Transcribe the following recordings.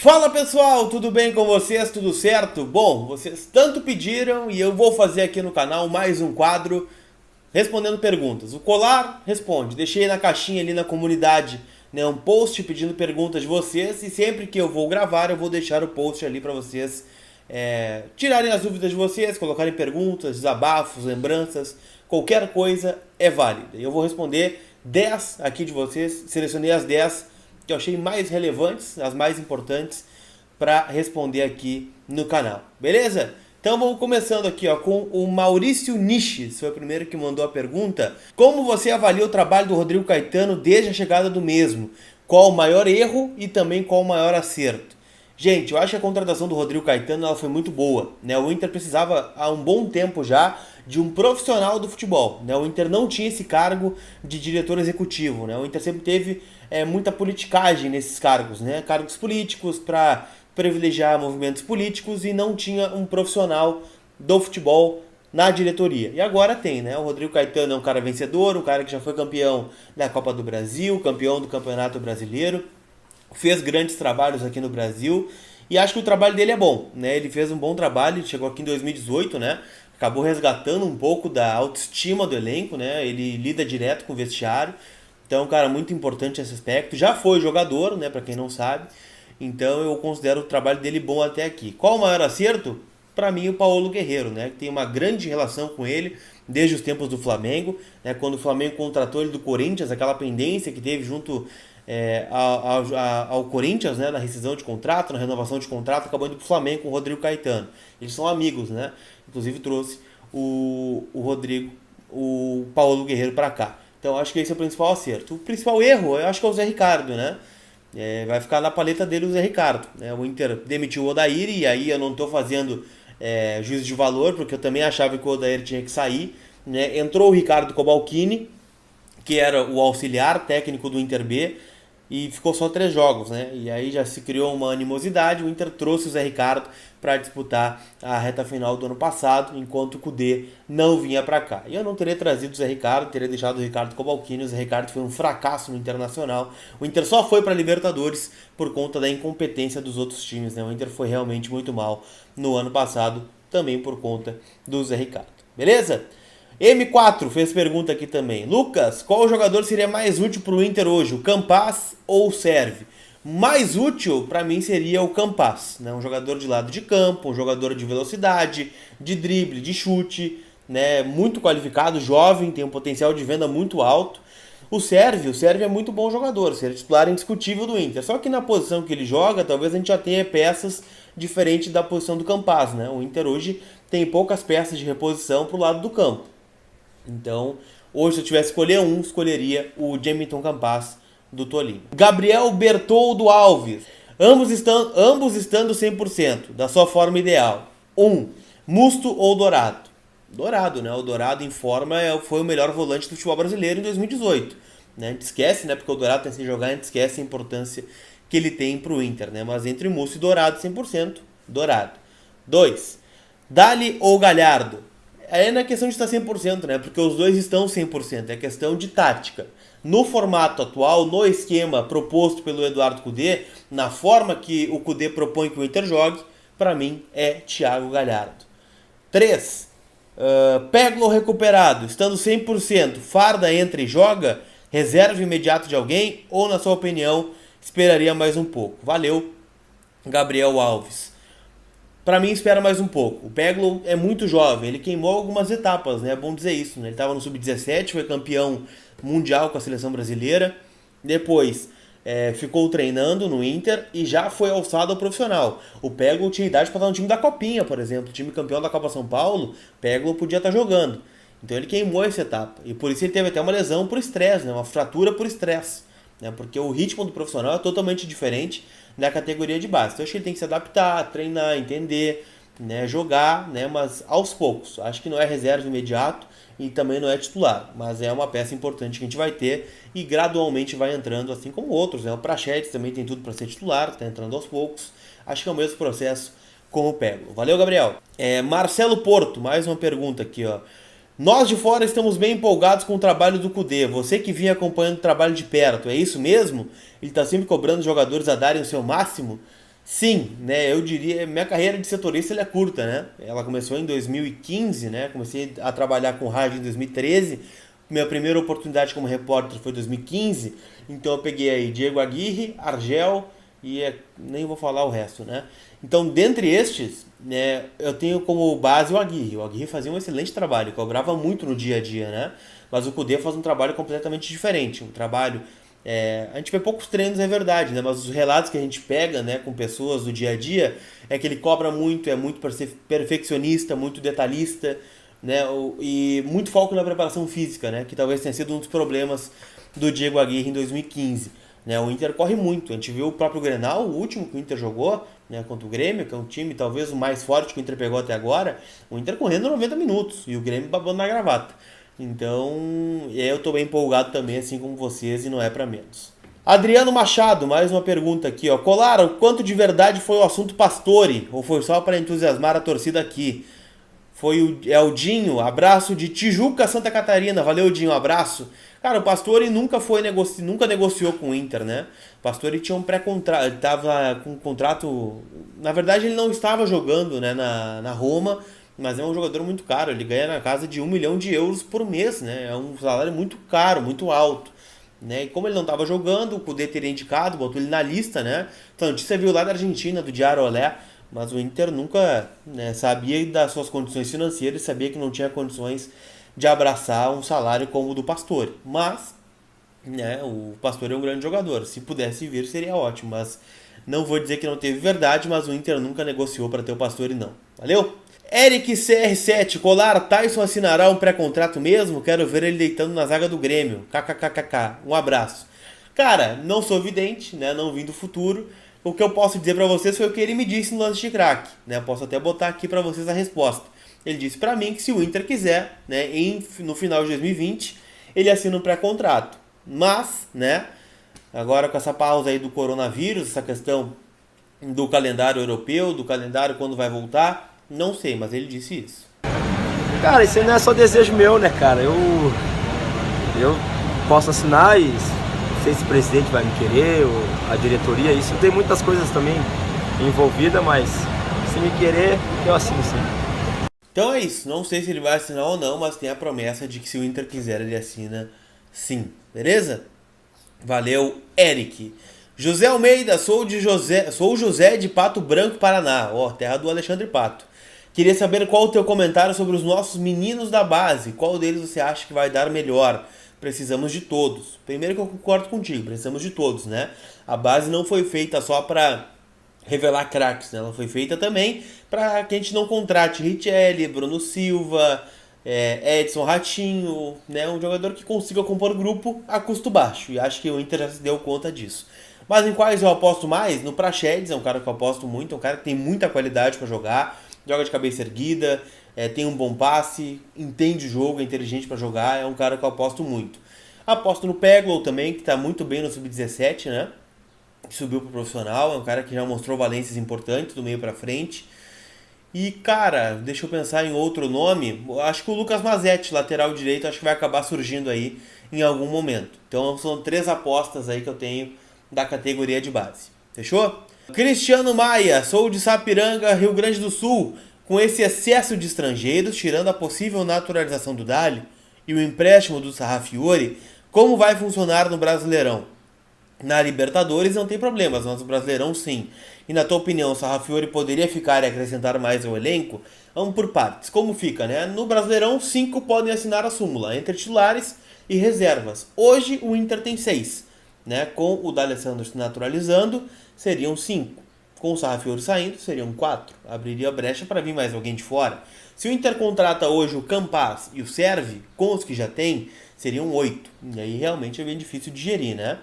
Fala pessoal, tudo bem com vocês? Tudo certo? Bom, vocês tanto pediram e eu vou fazer aqui no canal mais um quadro respondendo perguntas. O Colar responde. Deixei na caixinha ali na comunidade, né, um post pedindo perguntas de vocês e sempre que eu vou gravar eu vou deixar o post ali para vocês tirarem as dúvidas de vocês, colocarem perguntas, desabafos, lembranças, qualquer coisa é válida. Eu vou responder 10 aqui de vocês, selecionei as 10 que eu achei mais relevantes, as mais importantes para responder aqui no canal, beleza? Então vamos começando aqui com o Maurício Niches, foi o primeiro que mandou a pergunta. Como você avalia o trabalho do Rodrigo Caetano desde a chegada do mesmo? Qual o maior erro e também qual o maior acerto? Gente, eu acho que a contratação do Rodrigo Caetano ela foi muito boa, né? O Inter precisava há um bom tempo já de um profissional do futebol, né? O Inter não tinha esse cargo de diretor executivo, né? O Inter sempre teve muita politicagem nesses cargos, né? Cargos políticos para privilegiar movimentos políticos e não tinha um profissional do futebol na diretoria. E agora tem, né? O Rodrigo Caetano é um cara vencedor, um cara que já foi campeão da Copa do Brasil, campeão do Campeonato Brasileiro, fez grandes trabalhos aqui no Brasil e acho que o trabalho dele é bom, né? Ele fez um bom trabalho, chegou aqui em 2018, né? Acabou resgatando um pouco da autoestima do elenco, né? Ele lida direto com o vestiário, então é um cara muito importante nesse aspecto. Já foi jogador, né? Para quem não sabe, então eu considero o trabalho dele bom até aqui. Qual o maior acerto? Para mim, o Paulo Guerreiro, né? Que tem uma grande relação com ele desde os tempos do Flamengo, né? Quando o Flamengo contratou ele do Corinthians, aquela pendência que teve junto ao Corinthians, né, na rescisão de contrato, na renovação de contrato, acabou indo pro Flamengo com o Rodrigo Caetano. Eles são amigos, né? Inclusive trouxe o Paulo Guerreiro para cá. Então acho que esse é o principal acerto. O principal erro, eu acho que é o Zé Ricardo, né? Vai ficar na paleta dele o Zé Ricardo, né? O Inter demitiu o Odair e aí eu não estou fazendo juízo de valor, porque eu também achava que o Odair tinha que sair, né? Entrou o Ricardo Cobalcini, que era o auxiliar técnico do Inter B, e ficou só 3 jogos, né? E aí já se criou uma animosidade, o Inter trouxe o Zé Ricardo para disputar a reta final do ano passado, enquanto o Kudê não vinha para cá. E eu não teria trazido o Zé Ricardo, teria deixado o Ricardo Cobalcini. O Zé Ricardo foi um fracasso no Internacional. O Inter só foi para a Libertadores por conta da incompetência dos outros times, né? O Inter foi realmente muito mal no ano passado, também por conta do Zé Ricardo. Beleza? M4 fez pergunta aqui também. Lucas, qual jogador seria mais útil para o Inter hoje? O Campas ou o Serve? Mais útil para mim seria o Campas, né? Um jogador de lado de campo, um jogador de velocidade, de drible, de chute, né? Muito qualificado, jovem, tem um potencial de venda muito alto. O Serve é muito bom jogador, seria titular indiscutível do Inter. Só que na posição que ele joga, talvez a gente já tenha peças diferentes da posição do Campas, né? O Inter hoje tem poucas peças de reposição para o lado do campo. Então, hoje se eu tivesse que escolher um, escolheria o Jamilton Campas do Tolima. Gabriel Bertoldo Alves. Ambos estando 100% da sua forma ideal. Musto ou Dourado? Dourado, né? O Dourado em forma foi o melhor volante do futebol brasileiro em 2018. Né? A gente esquece, né? Porque o Dourado tem que jogar, a gente esquece a importância que ele tem para o Inter, né? Mas entre Musto e Dourado, 100%, Dourado. 2. Dali ou Galhardo? Aí não é questão de estar 100%, né? Porque os dois estão 100%. É questão de tática. No formato atual, no esquema proposto pelo Eduardo Cudê, na forma que o Cudê propõe que o Inter jogue, para mim é Thiago Galhardo. 3. Peglo recuperado, estando 100%, Farda entra e joga, reserva imediato de alguém ou, na sua opinião, esperaria mais um pouco? Valeu, Gabriel Alves. Para mim, espera mais um pouco. O Peglo é muito jovem, ele queimou algumas etapas, né? É bom dizer isso, né? Ele estava no Sub-17, foi campeão mundial com a seleção brasileira. Depois, ficou treinando no Inter e já foi alçado ao profissional. O Peglo tinha idade para estar no time da Copinha, por exemplo. O time campeão da Copa São Paulo, Peglo podia estar jogando. Então ele queimou essa etapa. E por isso ele teve até uma lesão por estresse, né? Uma fratura por estresse. Né? Porque o ritmo do profissional é totalmente diferente da categoria de base. Então acho que ele tem que se adaptar, treinar, entender, né, jogar, né, mas aos poucos. Acho que não é reserva imediato e também não é titular, mas é uma peça importante que a gente vai ter e gradualmente vai entrando, assim como outros. Né? O Prachetes também tem tudo para ser titular, está entrando aos poucos. Acho que é o mesmo processo com o Peglo. Valeu, Gabriel. Marcelo Porto, mais uma pergunta aqui, ó. Nós de fora estamos bem empolgados com o trabalho do Kudê. Você que vinha acompanhando o trabalho de perto, é isso mesmo? Ele está sempre cobrando os jogadores a darem o seu máximo? Sim, né? Eu diria, minha carreira de setorista ela é curta, né? Ela começou em 2015, né? Comecei a trabalhar com rádio em 2013. Minha primeira oportunidade como repórter foi em 2015. Então eu peguei aí Diego Aguirre, Argel e nem vou falar o resto, né? Então, dentre estes, né, eu tenho como base o Aguirre. O Aguirre fazia um excelente trabalho, cobrava muito no dia a dia, né? Mas o Cudê faz um trabalho completamente diferente, um trabalho a gente vê poucos treinos, é verdade, né? Mas os relatos que a gente pega, né, com pessoas do dia a dia, é que ele cobra muito, é muito perfeccionista, muito detalhista, né? E muito foco na preparação física, né? Que talvez tenha sido um dos problemas do Diego Aguirre em 2015. Né? O Inter corre muito. A gente viu o próprio Grenal, o último que o Inter jogou, né, contra o Grêmio, que é um time talvez o mais forte que o Inter pegou até agora, o Inter correndo 90 minutos e o Grêmio babando na gravata. Então, eu tô bem empolgado também, assim como vocês, e não é para menos. Adriano Machado, mais uma pergunta aqui, ó. Colara, o quanto de verdade foi o assunto Pastore? Ou foi só para entusiasmar a torcida aqui? O Dinho, abraço de Tijuca, Santa Catarina. Valeu, Dinho, abraço. Cara, o Pastore nunca negociou com o Inter, né? O Pastore tinha um pré-contrato, ele tava com um contrato... Na verdade, ele não estava jogando, né, na Roma, mas é um jogador muito caro. Ele ganha na casa de 1 milhão de euros por mês, né? É um salário muito caro, muito alto. Né? E como ele não estava jogando, o Cudê teria indicado, botou ele na lista, né? Então, a notícia viu lá da Argentina, do Diário Olé, mas o Inter nunca, né, sabia das suas condições financeiras, sabia que não tinha condições de abraçar um salário como o do Pastore. Mas, né, o Pastore é um grande jogador. Se pudesse vir, seria ótimo. Mas não vou dizer que não teve verdade, mas o Inter nunca negociou para ter o Pastore, não. Valeu? Eric CR7, Colar, Tyson assinará um pré-contrato mesmo? Quero ver ele deitando na zaga do Grêmio. KKKKK. Um abraço. Cara, não sou vidente, né? Não vim do futuro. O que eu posso dizer pra vocês foi o que ele me disse no lance de craque, né? Posso até botar aqui pra vocês a resposta. Ele disse pra mim que se o Inter quiser, né, no final de 2020, ele assina um pré-contrato. Mas, né, agora com essa pausa aí do coronavírus, essa questão do calendário europeu, do calendário quando vai voltar, não sei, mas ele disse isso. Cara, isso aí não é só desejo meu, né, cara? Eu posso assinar e não sei se o presidente vai me querer, ou a diretoria, isso tem muitas coisas também envolvidas, mas se me querer, eu assino sim. Então é isso, não sei se ele vai assinar ou não, mas tem a promessa de que se o Inter quiser, ele assina sim, beleza? Valeu, Eric. José Almeida, sou o José de Pato Branco, Paraná, ó, terra do Alexandre Pato. Queria saber qual o teu comentário sobre os nossos meninos da base. Qual deles você acha que vai dar melhor? Precisamos de todos. Primeiro que eu concordo contigo, precisamos de todos, né? A base não foi feita só para revelar craques, né? Ela foi feita também para que a gente não contrate Richelli, Bruno Silva, Edson Ratinho, né? Um jogador que consiga compor grupo a custo baixo. E acho que o Inter já se deu conta disso. Mas em quais eu aposto mais? No Praxedes, é um cara que eu aposto muito, é um cara que tem muita qualidade para jogar, joga de cabeça erguida, tem um bom passe, entende o jogo, é inteligente para jogar, é um cara que eu aposto muito. Aposto no Peglow também, que está muito bem no Sub-17, né? Que subiu pro profissional, é um cara que já mostrou valências importantes do meio para frente. E, cara, deixa eu pensar em outro nome. Acho que o Lucas Mazetti, lateral direito, acho que vai acabar surgindo aí em algum momento. Então são 3 apostas aí que eu tenho da categoria de base. Fechou? Cristiano Maia, sou de Sapiranga, Rio Grande do Sul. Com esse excesso de estrangeiros, tirando a possível naturalização do Dali e o empréstimo do Sarrafiori, como vai funcionar no Brasileirão? Na Libertadores não tem problemas, mas no Brasileirão sim. E na tua opinião, o Sarrafiori poderia ficar e acrescentar mais ao elenco? Vamos por partes. Como fica, né? No Brasileirão, 5 podem assinar a súmula, entre titulares e reservas. Hoje o Inter tem 6, né? Com o D'Alessandro se naturalizando, seriam 5. Com o Sarrafiori saindo, seriam 4. Abriria brecha para vir mais alguém de fora. Se o Inter contrata hoje o Campas e o Serve, com os que já tem, seriam 8. E aí realmente é bem difícil de gerir, né?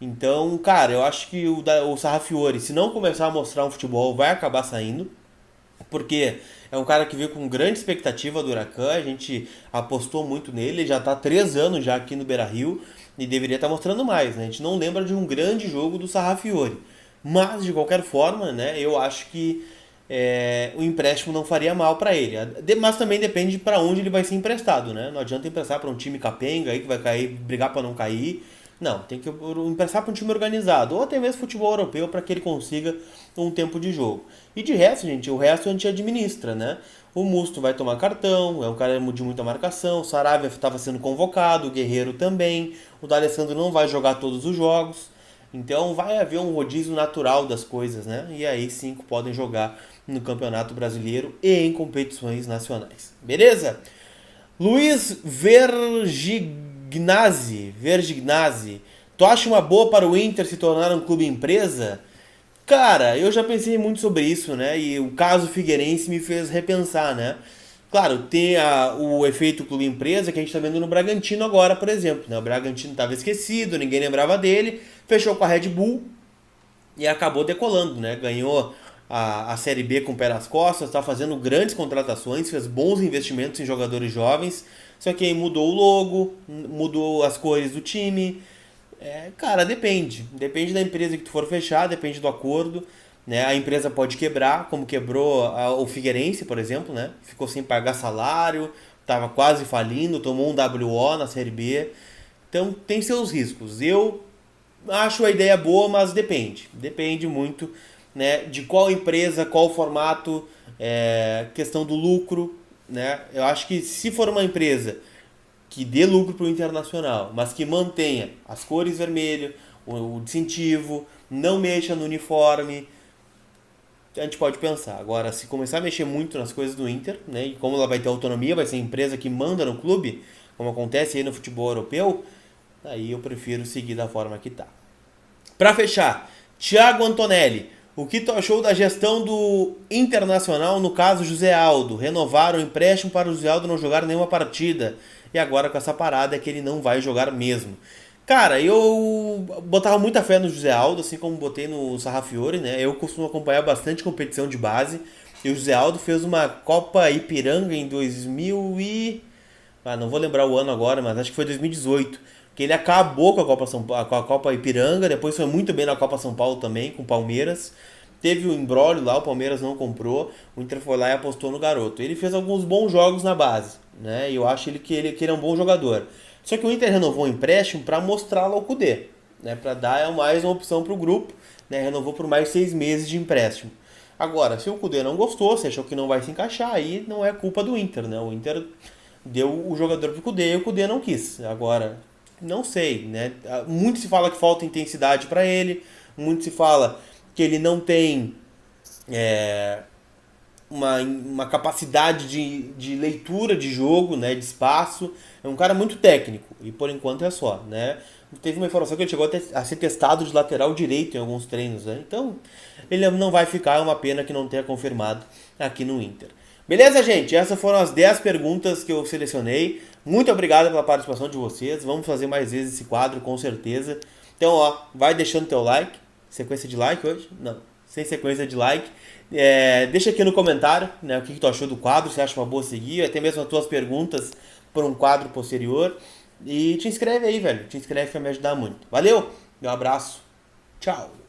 Então, cara, eu acho que o Sarrafiori, se não começar a mostrar um futebol, vai acabar saindo. Porque é um cara que veio com grande expectativa do Huracan, a gente apostou muito nele, ele já está há 3 anos já aqui no Beira-Rio e deveria estar mostrando mais, né? A gente não lembra de um grande jogo do Sarrafiori. Mas, de qualquer forma, né, eu acho que o empréstimo não faria mal para ele. Mas também depende para onde ele vai ser emprestado, né? Não adianta emprestar para um time capenga aí que vai cair, brigar para não cair. Não, tem que emprestar para um time organizado, ou até mesmo futebol europeu, para que ele consiga um tempo de jogo. E de resto, gente, o resto a gente administra, né? O Musto vai tomar cartão, é um cara de muita marcação, o Saravia estava sendo convocado, o Guerreiro também, o D'Alessandro não vai jogar todos os jogos, então vai haver um rodízio natural das coisas, né? E aí 5 podem jogar no Campeonato Brasileiro e em competições nacionais. Beleza? Luiz Vergignazzi, tu acha uma boa para o Inter se tornar um clube empresa? Cara, eu já pensei muito sobre isso, né? E o caso Figueirense me fez repensar, né? Claro, tem o efeito clube empresa que a gente está vendo no Bragantino agora, por exemplo, né? O Bragantino estava esquecido, ninguém lembrava dele, fechou com a Red Bull e acabou decolando, né? Ganhou a Série B com o pé nas costas, está fazendo grandes contratações, fez bons investimentos em jogadores jovens, só que aí mudou o logo, mudou as cores do time. Cara, depende da empresa que tu for fechar, depende do acordo, né? A empresa pode quebrar, como quebrou o Figueirense, por exemplo, né? Ficou sem pagar salário, estava quase falindo, tomou um WO na Série B, então tem seus riscos. Eu acho a ideia boa, mas depende muito, né, de qual empresa, qual formato, questão do lucro, né? Eu acho que se for uma empresa que dê lucro para o Internacional, mas que mantenha as cores vermelho, o distintivo, não mexa no uniforme, a gente pode pensar. Agora, se começar a mexer muito nas coisas do Inter, né, e como ela vai ter autonomia, vai ser a empresa que manda no clube, como acontece aí no futebol europeu, aí eu prefiro seguir da forma que tá. Para fechar, Thiago Antonelli, o que tu achou da gestão do Internacional no caso José Aldo? Renovaram o empréstimo para o José Aldo não jogar nenhuma partida. E agora com essa parada é que ele não vai jogar mesmo. Cara, eu botava muita fé no José Aldo, assim como botei no Sarrafiore, né? Eu costumo acompanhar bastante competição de base. E o José Aldo fez uma Copa Ipiranga em 2000 e... não vou lembrar o ano agora, mas acho que foi 2018. Que ele acabou com a Copa Ipiranga, depois foi muito bem na Copa São Paulo também, com o Palmeiras. Teve um imbróglio lá, o Palmeiras não comprou, o Inter foi lá e apostou no garoto. Ele fez alguns bons jogos na base, né? E eu acho que ele é um bom jogador. Só que o Inter renovou o empréstimo para mostrar lá o Kudê, né? Para dar mais uma opção para o grupo, né? Renovou por mais 6 meses de empréstimo. Agora, se o Kudê não gostou, se achou que não vai se encaixar, aí não é culpa do Inter, né? O Inter deu o jogador pro Kudê e o Kudê não quis. Agora, não sei, né? Muito se fala que falta intensidade para ele, muito se fala que ele não tem uma capacidade de leitura de jogo, né, de espaço. É um cara muito técnico e por enquanto é só, né? Teve uma informação que ele chegou a ser testado de lateral direito em alguns treinos, né? Então ele não vai ficar, é uma pena que não tenha confirmado aqui no Inter. Beleza, gente? Essas foram as 10 perguntas que eu selecionei. Muito obrigado pela participação de vocês. Vamos fazer mais vezes esse quadro, com certeza. Então, vai deixando teu like. Sequência de like hoje? Não, sem sequência de like. Deixa aqui no comentário, né, o que tu achou do quadro, se acha uma boa seguir, até mesmo as tuas perguntas para um quadro posterior. E te inscreve aí, velho. Te inscreve que vai me ajudar muito. Valeu, meu abraço. Tchau.